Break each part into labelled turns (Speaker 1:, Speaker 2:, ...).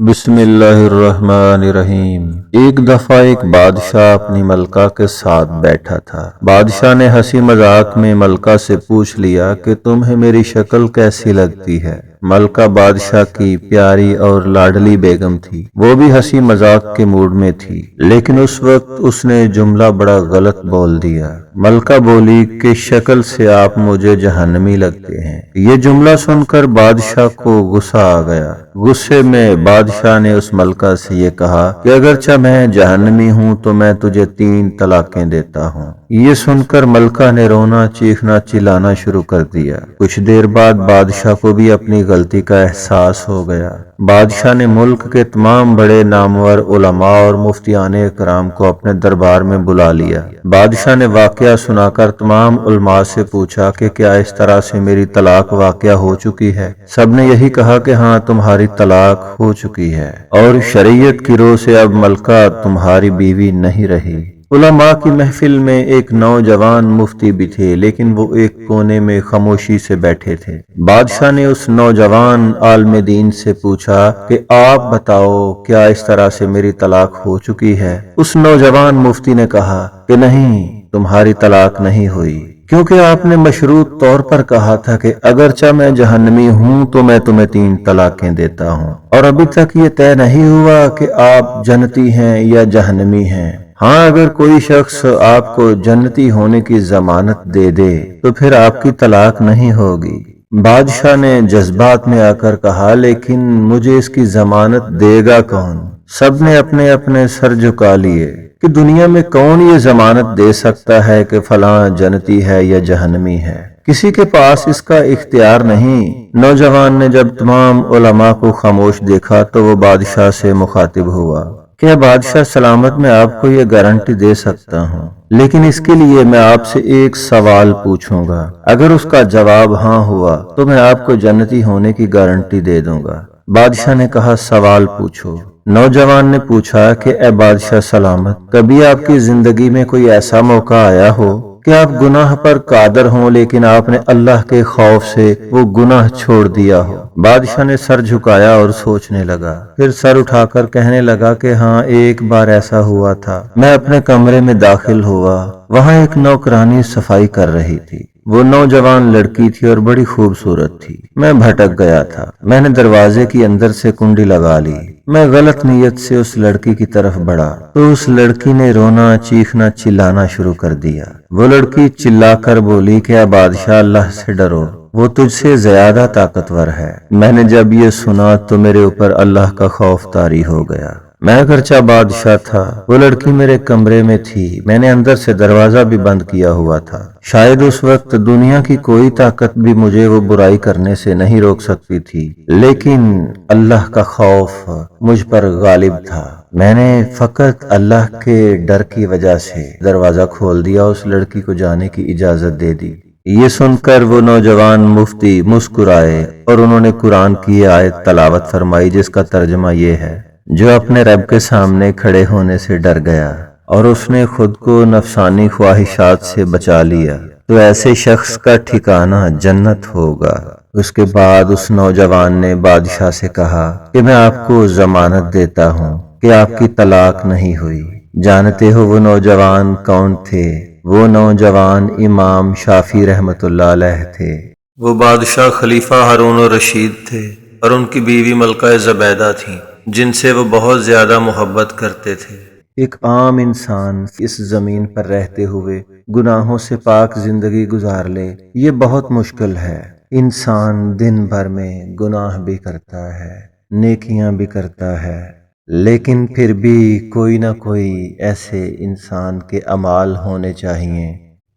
Speaker 1: بسم اللہ الرحمن الرحیم۔ ایک دفعہ ایک بادشاہ اپنی ملکہ کے ساتھ بیٹھا تھا۔ بادشاہ نے ہنسی مذاق میں ملکہ سے پوچھ لیا کہ تمہیں میری شکل کیسی لگتی ہے؟ ملکہ بادشاہ کی پیاری اور لاڈلی بیگم تھی۔ وہ بھی ہنسی مذاق کے موڈ میں تھی، لیکن اس وقت اس نے جملہ بڑا غلط بول دیا۔ ملکہ بولی کہ شکل سے آپ مجھے جہنمی لگتے ہیں۔ یہ جملہ سن کر بادشاہ کو غصہ آ گیا۔ غصے میں بادشاہ نے اس ملکہ سے یہ کہا کہ اگرچہ میں جہنمی ہوں تو میں تجھے 3 طلاقیں دیتا ہوں۔ یہ سن کر ملکہ نے رونا چیخنا چلانا شروع کر دیا۔ کچھ دیر بعد بادشاہ کو بھی اپنی غلطی کا احساس ہو گیا۔ بادشاہ نے ملک کے تمام بڑے نامور علماء اور مفتیان اکرام کو اپنے دربار میں بلا لیا۔ بادشاہ نے واقعہ سنا کر تمام علماء سے پوچھا کہ کیا اس طرح سے میری طلاق واقع ہو چکی ہے؟ سب نے یہی کہا کہ ہاں، تمہاری طلاق ہو چکی ہے اور شریعت کی روح سے اب ملکہ تمہاری بیوی نہیں رہی۔ علماء کی محفل میں ایک نوجوان مفتی بھی تھے، لیکن وہ ایک کونے میں خاموشی سے بیٹھے تھے۔ بادشاہ نے اس نوجوان عالم دین سے پوچھا کہ آپ بتاؤ، کیا اس طرح سے میری طلاق ہو چکی ہے؟ اس نوجوان مفتی نے کہا کہ نہیں، تمہاری طلاق نہیں ہوئی، کیونکہ آپ نے مشروط طور پر کہا تھا کہ اگرچہ میں جہنمی ہوں تو میں تمہیں 3 طلاقیں دیتا ہوں، اور ابھی تک یہ طے نہیں ہوا کہ آپ جنتی ہیں یا جہنمی ہیں۔ ہاں، اگر کوئی شخص آپ کو جنتی ہونے کی ضمانت دے دے تو پھر آپ کی طلاق نہیں ہوگی۔ بادشاہ نے جذبات میں آ کر کہا، لیکن مجھے اس کی ضمانت دے گا کون؟ سب نے اپنے اپنے سر جھکا لیے کہ دنیا میں کون یہ ضمانت دے سکتا ہے کہ فلاں جنتی ہے یا جہنمی ہے؟ کسی کے پاس اس کا اختیار نہیں۔ نوجوان نے جب تمام علماء کو خاموش دیکھا تو وہ بادشاہ سے مخاطب ہوا کہ بادشاہ سلامت، میں آپ کو یہ گارنٹی دے سکتا ہوں، لیکن اس کے لیے میں آپ سے ایک سوال پوچھوں گا۔ اگر اس کا جواب ہاں ہوا تو میں آپ کو جنتی ہونے کی گارنٹی دے دوں گا۔ بادشاہ نے کہا، سوال پوچھو۔ نوجوان نے پوچھا کہ اے بادشاہ سلامت، کبھی آپ کی زندگی میں کوئی ایسا موقع آیا ہو کہ آپ گناہ پر قادر ہوں لیکن آپ نے اللہ کے خوف سے وہ گناہ چھوڑ دیا ہو؟ بادشاہ نے سر جھکایا اور سوچنے لگا، پھر سر اٹھا کر کہنے لگا کہ ہاں، ایک بار ایسا ہوا تھا۔ میں اپنے کمرے میں داخل ہوا، وہاں ایک نوکرانی صفائی کر رہی تھی۔ وہ نوجوان لڑکی تھی اور بڑی خوبصورت تھی۔ میں بھٹک گیا تھا، میں نے دروازے کی اندر سے کنڈی لگا لی۔ میں غلط نیت سے اس لڑکی کی طرف بڑھا تو اس لڑکی نے رونا چیخنا چلانا شروع کر دیا۔ وہ لڑکی چلا کر بولی کہ اے بادشاہ، اللہ سے ڈرو، وہ تجھ سے زیادہ طاقتور ہے۔ میں نے جب یہ سنا تو میرے اوپر اللہ کا خوف طاری ہو گیا۔ میں اگرچہ بادشاہ تھا، وہ لڑکی میرے کمرے میں تھی، میں نے اندر سے دروازہ بھی بند کیا ہوا تھا۔ شاید اس وقت دنیا کی کوئی طاقت بھی مجھے وہ برائی کرنے سے نہیں روک سکتی تھی، لیکن اللہ کا خوف مجھ پر غالب تھا۔ میں نے فقط اللہ کے ڈر کی وجہ سے دروازہ کھول دیا، اس لڑکی کو جانے کی اجازت دے دی۔ یہ سن کر وہ نوجوان مفتی مسکرائے اور انہوں نے قرآن کی یہ آیت تلاوت فرمائی، جس کا ترجمہ یہ ہے، جو اپنے رب کے سامنے کھڑے ہونے سے ڈر گیا اور اس نے خود کو نفسانی خواہشات سے بچا لیا تو ایسے شخص کا ٹھکانہ جنت ہوگا۔ اس کے بعد اس نوجوان نے بادشاہ سے کہا کہ میں آپ کو ضمانت دیتا ہوں کہ آپ کی طلاق نہیں ہوئی۔ جانتے ہو وہ نوجوان کون تھے؟ وہ نوجوان امام شافعی رحمۃ اللہ علیہ تھے۔ وہ بادشاہ خلیفہ ہارون الرشید تھے اور ان کی بیوی ملکہ زبیدہ تھیں، جن سے وہ بہت زیادہ محبت کرتے تھے۔ ایک عام انسان اس زمین پر رہتے ہوئے گناہوں سے پاک زندگی گزار لے، یہ بہت مشکل ہے۔ انسان دن بھر میں گناہ بھی کرتا ہے، نیکیاں بھی کرتا ہے، لیکن پھر بھی کوئی نہ کوئی ایسے انسان کے اعمال ہونے چاہیے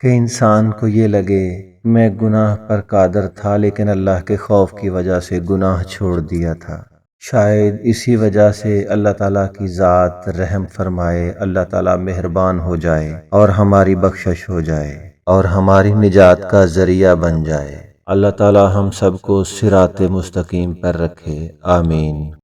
Speaker 1: کہ انسان کو یہ لگے میں گناہ پر قادر تھا لیکن اللہ کے خوف کی وجہ سے گناہ چھوڑ دیا تھا۔ شاید اسی وجہ سے اللہ تعالیٰ کی ذات رحم فرمائے، اللہ تعالیٰ مہربان ہو جائے اور ہماری بخشش ہو جائے اور ہماری نجات کا ذریعہ بن جائے۔ اللہ تعالیٰ ہم سب کو صراط مستقیم پر رکھے، آمین۔